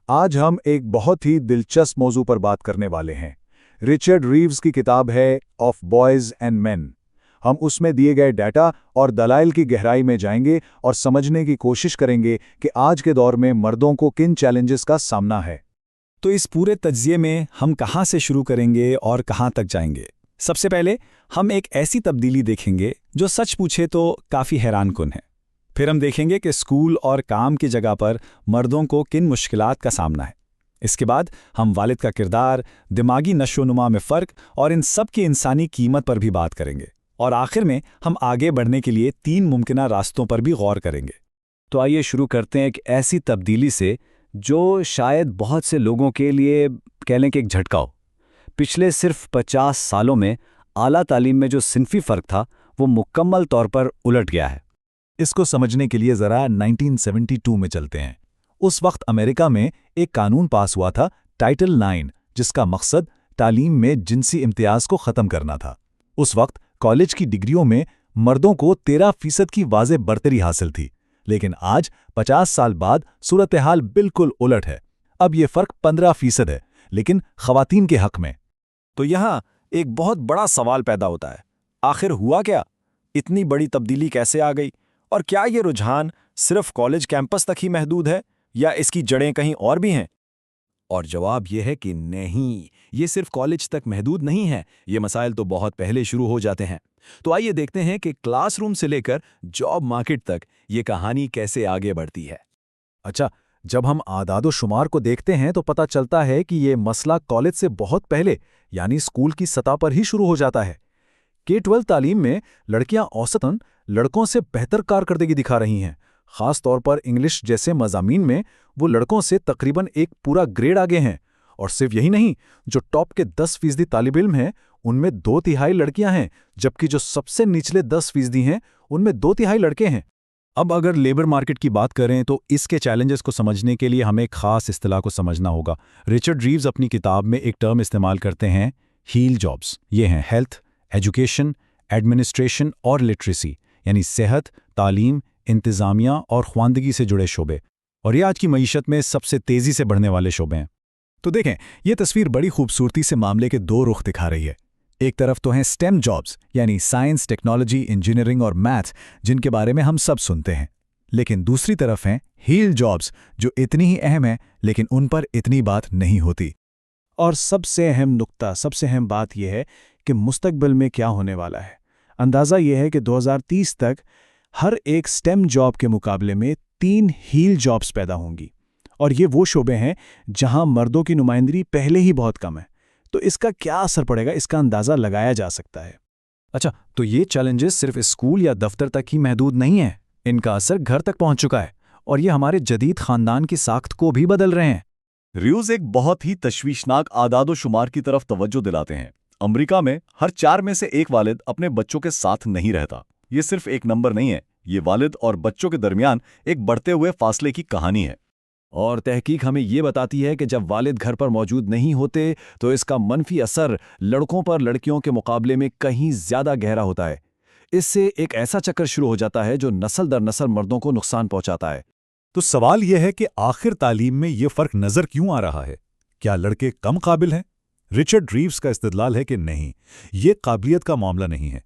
آج हम एक बहुत ही दिलचस्प मौजू पर बात करने वाले हैं। रिचर्ड रीव्स की किताब है ऑफ बॉयज़ एंड मेन। हम उसमें दिए गए डाटा और दलाइल की गहराई में जाएंगे और समझने की कोशिश करेंगे कि आज के दौर में मर्दों को किन चैलेंजेस का सामना है। तो इस पूरे तज्जिए में हम कहाँ से शुरू करेंगे और कहाँ तक जाएंगे? सबसे पहले हम एक ऐसी तब्दीली देखेंगे जो सच पूछे तो काफ़ी हैरानकुन है। फिर हम देखेंगे कि स्कूल और काम की जगह पर मर्दों को किन मुश्किलात का सामना है। इसके बाद हम वालिद का किरदार, दिमागी नशोनुमा में फ़र्क और इन सब की इंसानी कीमत पर भी बात करेंगे। और आखिर में हम आगे बढ़ने के लिए 3 मुमकिन रास्तों पर भी गौर करेंगे। तो आइए शुरू करते हैं एक ऐसी तब्दीली से जो शायद बहुत से लोगों के लिए कह लें कि एक झटका हो। पिछले सिर्फ 50 सालों में आला तालीम में जो सिनफी फ़र्क था वो मुकम्मल तौर पर उलट गया है। इसको समझने के लिए ज़रा 1972 में चलते हैं। उस वक्त अमेरिका में एक कानून पास हुआ था, टाइटल 9, जिसका मकसद तालीम में जिनसी इम्तियाज़ को ख़त्म करना था। उस वक्त कॉलेज की डिग्रियों में मर्दों को 13% की वाज़े बरतरी हासिल थी, लेकिन आज 50 साल बाद सूरत हाल बिल्कुल उलट है। अब ये फ़र्क 15% है, लेकिन ख़वातीन के हक़ में। तो यहाँ एक बहुत बड़ा सवाल पैदा होता है, आखिर हुआ क्या? इतनी बड़ी तब्दीली कैसे आ गई? और क्या ये रुझान सिर्फ कॉलेज कैंपस तक ही महदूद है या इसकी जड़ें कहीं और भी हैं? और जवाब यह है कि नहीं, ये सिर्फ कॉलेज तक महदूद नहीं है। ये मसाइल तो बहुत पहले शुरू हो जाते हैं। तो आइए देखते हैं कि क्लासरूम से लेकर जॉब मार्केट तक ये कहानी कैसे आगे बढ़ती है। अच्छा, जब हम आदादो शुमार को देखते हैं तो पता चलता है कि ये मसला कॉलेज से बहुत पहले यानी स्कूल की सतह पर ही शुरू हो जाता है। K-12 तालीम में लड़कियां औसतन लड़कों से बेहतर कारकर्दगी दिखा रही हैं। ख़ास तौर पर इंग्लिश जैसे मज़ामीन में वो लड़कों से तकरीबन एक पूरा ग्रेड आगे हैं। और सिर्फ यही नहीं, जो टॉप के 10% तालिब इल्म हैं उनमें 2/3 लड़कियां हैं, जबकि जो सबसे निचले 10% हैं उनमें 2/3 लड़के हैं। अब अगर लेबर मार्केट की बात करें तो इसके चैलेंजेस को समझने के लिए हमें एक ख़ास इस्तिलाह को समझना होगा। रिचर्ड रीव्स अपनी किताब में एक टर्म इस्तेमाल करते हैं, हील जॉब्स। ये हैं हेल्थ, एजुकेशन, एडमिनिस्ट्रेशन और लिटरेसी, यानी सेहत, तालीम, इंतज़ामिया और ख्वानदगी से जुड़े शोबे। और ये आज की मईशत में सबसे तेज़ी से बढ़ने वाले शोबे हैं। तो देखें, ये तस्वीर बड़ी खूबसूरती से मामले के 2 रुख दिखा रही है। एक तरफ तो हैं स्टेम जॉब्स, यानी साइंस, टेक्नोलॉजी, इंजीनियरिंग और मैथ, जिनके बारे में हम सब सुनते हैं। लेकिन दूसरी तरफ हैं हील जॉब्स, जो इतनी ही अहम हैं लेकिन उन पर इतनी बात नहीं होती। और सबसे अहम नुक्ता, सबसे अहम बात यह है कि मुस्तकबिल में क्या होने वाला है। अंदाज़ा यह है कि 2030 तक हर एक स्टेम जॉब के मुकाबले में 3 हील जॉब्स पैदा होंगी। और ये वो शोबे हैं जहां मर्दों की नुमाइंदगी पहले ही बहुत कम है। तो इसका क्या असर पड़ेगा, इसका अंदाज़ा लगाया जा सकता है। अच्छा, तो ये चैलेंजेस सिर्फ स्कूल या दफ्तर तक ही महदूद नहीं हैं। इनका असर घर तक पहुंच चुका है और ये हमारे जदीद ख़ानदान की साख्त को भी बदल रहे हैं। रीव्स एक बहुत ही तशवीशनाक आदादो शुमार की तरफ तवज्जो दिलाते हैं। अमेरिका में हर 4 में से 1 वालिद अपने बच्चों के साथ नहीं रहता। ये सिर्फ एक नंबर नहीं है, ये वालिद और बच्चों के दरमियान एक बढ़ते हुए फासले की कहानी है। और तहकीक हमें ये बताती है कि जब वालिद घर पर मौजूद नहीं होते तो इसका मनफी असर लड़कों पर लड़कियों के मुकाबले में कहीं ज़्यादा गहरा होता है। इससे एक ऐसा चक्कर शुरू हो जाता है जो नस्ल दर नस्ल मर्दों को नुकसान पहुंचाता है। तो सवाल यह है कि आखिर तालीम में ये फ़र्क नज़र क्यों आ रहा है? क्या लड़के कम काबिल हैं? रिचर्ड रीव्स का इस्तिदलाल है कि नहीं, ये काबिलियत का मामला नहीं है,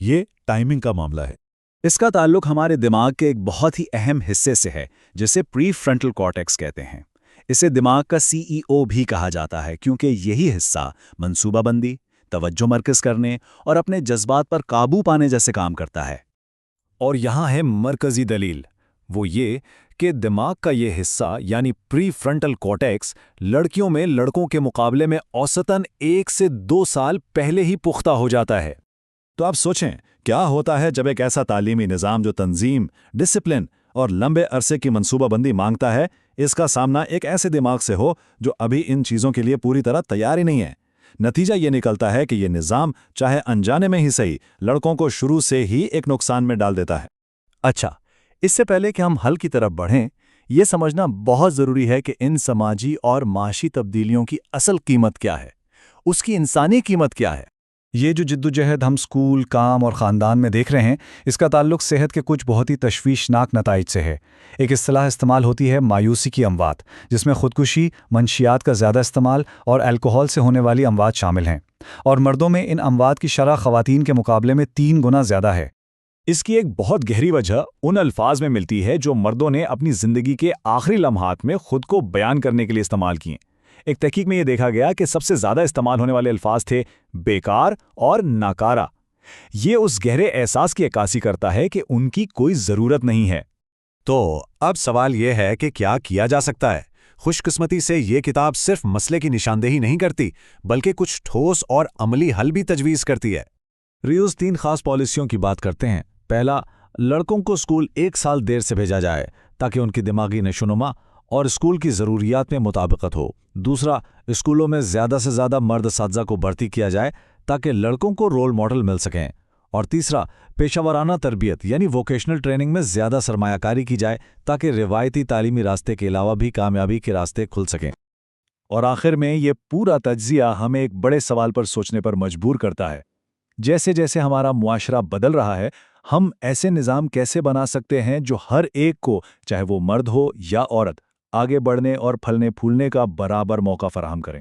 ये टाइमिंग का मामला है। इसका ताल्लुक हमारे दिमाग के एक बहुत ही अहम हिस्से से है, जिसे प्री फ्रंटल कॉर्टेक्स कहते हैं। इसे दिमाग का CEO भी कहा जाता है, क्योंकि यही हिस्सा मंसूबाबंदी, तवज्जो मरकज़ करने और अपने जज्बात पर काबू पाने जैसे काम करता है। और यहाँ है मरकज़ी दलील, वो ये कि दिमाग का ये हिस्सा यानी प्री फ्रंटल कॉर्टेक्स लड़कियों में लड़कों के मुकाबले में औसतन 1 से 2 साल पहले ही पुख्ता हो जाता है। तो आप सोचें, क्या होता है जब एक ऐसा तालीमी निज़ाम जो तंजीम, डिसिप्लिन और लंबे अरसे की मंसूबाबंदी मांगता है, इसका सामना एक ऐसे दिमाग से हो जो अभी इन चीज़ों के लिए पूरी तरह तैयार ही नहीं है। नतीजा ये निकलता है कि ये निज़ाम चाहे अनजाने में ही सही लड़कों को शुरू से ही एक नुकसान में डाल देता है। अच्छा, इससे पहले कि हम हल की तरफ बढ़ें, ये समझना बहुत ज़रूरी है कि इन समाजी और माशी तब्दीलियों की असल कीमत क्या है, उसकी इंसानी कीमत क्या है। یہ جو جدوجہد ہم اسکول، کام اور خاندان میں دیکھ رہے ہیں، اس کا تعلق صحت کے کچھ بہت ہی تشویشناک نتائج سے ہے۔ ایک اصطلاح استعمال ہوتی ہے مایوسی کی اموات، جس میں خودکشی، منشیات کا زیادہ استعمال اور الکحل سے ہونے والی اموات شامل ہیں، اور مردوں میں ان اموات کی شرح خواتین کے مقابلے میں 3 گنا زیادہ ہے۔ اس کی ایک بہت گہری وجہ ان الفاظ میں ملتی ہے جو مردوں نے اپنی زندگی کے آخری لمحات میں خود کو بیان کرنے کے لیے استعمال کیے۔ ایک تحقیق میں یہ دیکھا گیا کہ سب سے زیادہ استعمال ہونے والے الفاظ تھے بیکار اور ناکارہ۔ یہ اس گہرے احساس کی عکاسی کرتا ہے کہ ان کی کوئی ضرورت نہیں ہے۔ تو اب سوال یہ ہے کہ کیا کیا جا سکتا ہے؟ خوش قسمتی سے یہ کتاب صرف مسئلے کی نشاندہی نہیں کرتی، بلکہ کچھ ٹھوس اور عملی حل بھی تجویز کرتی ہے۔ ریوز 3 خاص پالیسیوں کی بات کرتے ہیں۔ پہلا، لڑکوں کو اسکول 1 سال دیر سے بھیجا جائے تاکہ ان کی دماغی نشوونما اور اسکول کی ضروریات میں مطابقت ہو۔ دوسرا، اسکولوں میں زیادہ سے زیادہ مرد اساتذہ کو بھرتی کیا جائے تاکہ لڑکوں کو رول ماڈل مل سکیں۔ اور تیسرا، پیشہ ورانہ تربیت یعنی ووکیشنل ٹریننگ میں زیادہ سرمایہ کاری کی جائے تاکہ روایتی تعلیمی راستے کے علاوہ بھی کامیابی کے راستے کھل سکیں۔ اور آخر میں یہ پورا تجزیہ ہمیں ایک بڑے سوال پر سوچنے پر مجبور کرتا ہے۔ جیسے جیسے ہمارا معاشرہ بدل رہا ہے، ہم ایسے نظام کیسے بنا سکتے ہیں جو ہر ایک کو، چاہے وہ مرد ہو یا عورت، آگے بڑھنے اور پھلنے پھولنے کا برابر موقع فراہم کریں؟